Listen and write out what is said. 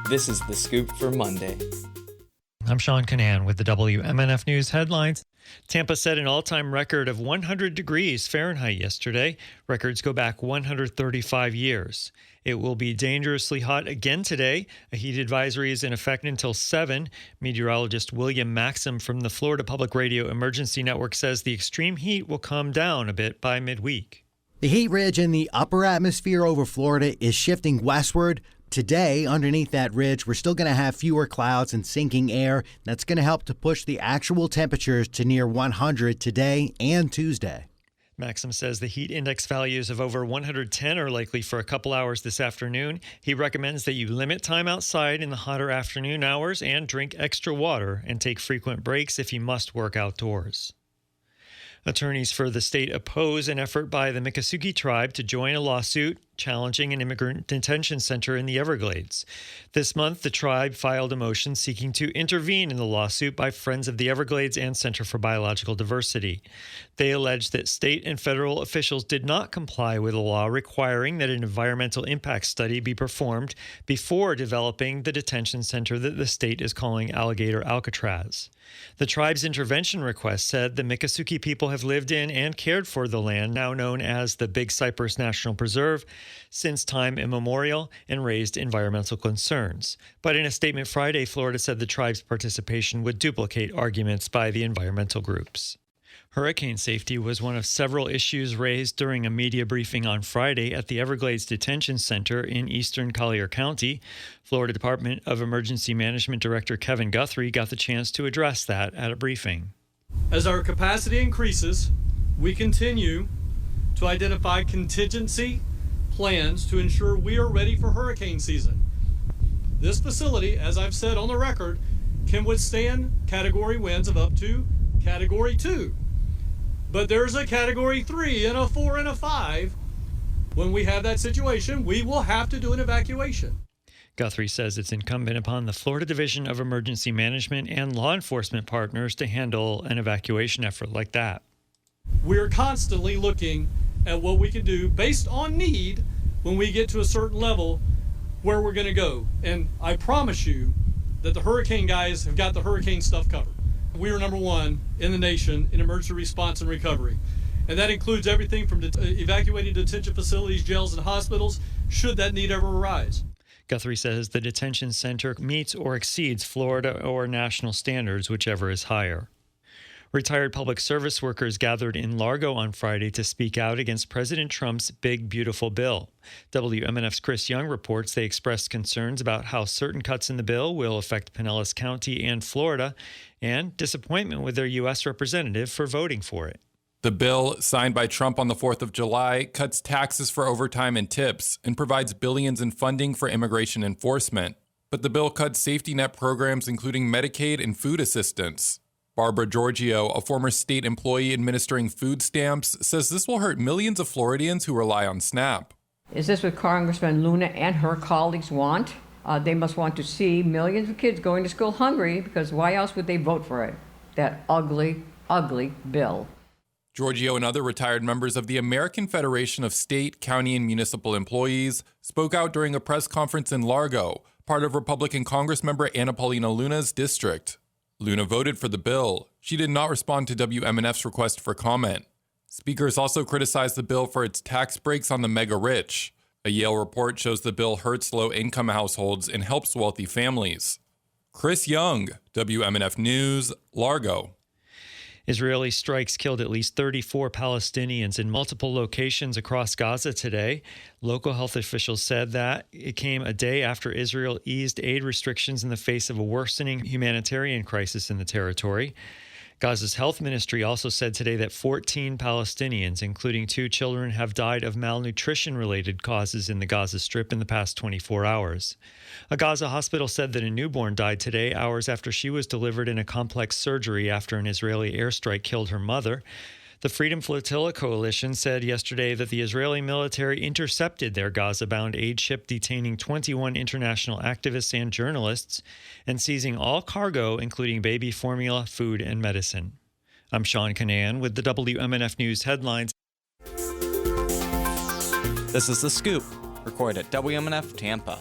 This is The Scoop for Monday. I'm Sean Canan with the WMNF News headlines. Tampa set an all-time record of 100 degrees Fahrenheit yesterday. Records go back 135 years. It will be dangerously hot again today. A heat advisory is in effect until 7. Meteorologist William Maxim from the Florida Public Radio Emergency Network says the extreme heat will calm down a bit by midweek. The heat ridge in the upper atmosphere over Florida is shifting westward. Today, underneath that ridge, we're still going to have fewer clouds and sinking air. That's going to help to push the actual temperatures to near 100 today and Tuesday. Maxim says the heat index values of over 110 are likely for a couple hours this afternoon. He recommends that you limit time outside in the hotter afternoon hours and drink extra water and take frequent breaks if you must work outdoors. Attorneys for the state oppose an effort by the Miccosukee tribe to join a lawsuit challenging an immigrant detention center in the Everglades. This month, the tribe filed a motion seeking to intervene in the lawsuit by Friends of the Everglades and Center for Biological Diversity. They allege that state and federal officials did not comply with a law requiring that an environmental impact study be performed before developing the detention center that the state is calling Alligator Alcatraz. The tribe's intervention request said the Miccosukee people have lived in and cared for the land now known as the Big Cypress National Preserve since time immemorial and raised environmental concerns. But in a statement Friday, Florida said the tribe's participation would duplicate arguments by the environmental groups. Hurricane safety was one of several issues raised during a media briefing on Friday at the Everglades Detention Center in eastern Collier County. Florida Department of Emergency Management Director Kevin Guthrie got the chance to address that at a briefing. As our capacity increases, we continue to identify contingency plans to ensure we are ready for hurricane season. This facility, as I've said on the record, can withstand category winds of up to category 2. But there's a category 3 and a 4 and a 5. When we have that situation, we will have to do an evacuation. Guthrie says it's incumbent upon the Florida Division of Emergency Management and law enforcement partners to handle an evacuation effort like that. We're constantly looking at what we can do based on need when we get to a certain level where we're going to go. And I promise you that the hurricane guys have got the hurricane stuff covered. We are number one in the nation in emergency response and recovery. And that includes everything from evacuating detention facilities, jails, and hospitals, should that need ever arise. Guthrie says the detention center meets or exceeds Florida or national standards, whichever is higher. Retired public service workers gathered in Largo on Friday to speak out against President Trump's Big Beautiful Bill. WMNF's Chris Young reports they expressed concerns about how certain cuts in the bill will affect Pinellas County and Florida, and disappointment with their U.S. representative for voting for it. The bill, signed by Trump on the 4th of July, cuts taxes for overtime and tips and provides billions in funding for immigration enforcement. But the bill cuts safety net programs including Medicaid and food assistance. Barbara Giorgio, a former state employee administering food stamps, says this will hurt millions of Floridians who rely on SNAP. Is this what Congressman Luna and her colleagues want? They must want to see millions of kids going to school hungry, because why else would they vote for it? That ugly, ugly bill. Giorgio and other retired members of the American Federation of State, County, and Municipal Employees spoke out during a press conference in Largo, part of Republican Congressmember Anna Paulina Luna's district. Luna voted for the bill. She did not respond to WMNF's request for comment. Speakers also criticized the bill for its tax breaks on the mega rich. A Yale report shows the bill hurts low-income households and helps wealthy families. Chris Young, WMNF News, Largo. Israeli strikes killed at least 34 Palestinians in multiple locations across Gaza today. Local health officials said that it came a day after Israel eased aid restrictions in the face of a worsening humanitarian crisis in the territory. Gaza's health ministry also said today that 14 Palestinians, including 2 children, have died of malnutrition-related causes in the Gaza Strip in the past 24 hours. A Gaza hospital said that a newborn died today, hours after she was delivered in a complex surgery after an Israeli airstrike killed her mother. The Freedom Flotilla Coalition said yesterday that the Israeli military intercepted their Gaza-bound aid ship, detaining 21 international activists and journalists and seizing all cargo, including baby formula, food, and medicine. I'm Sean Canan with the WMNF News headlines. This is The Scoop, recorded at WMNF Tampa.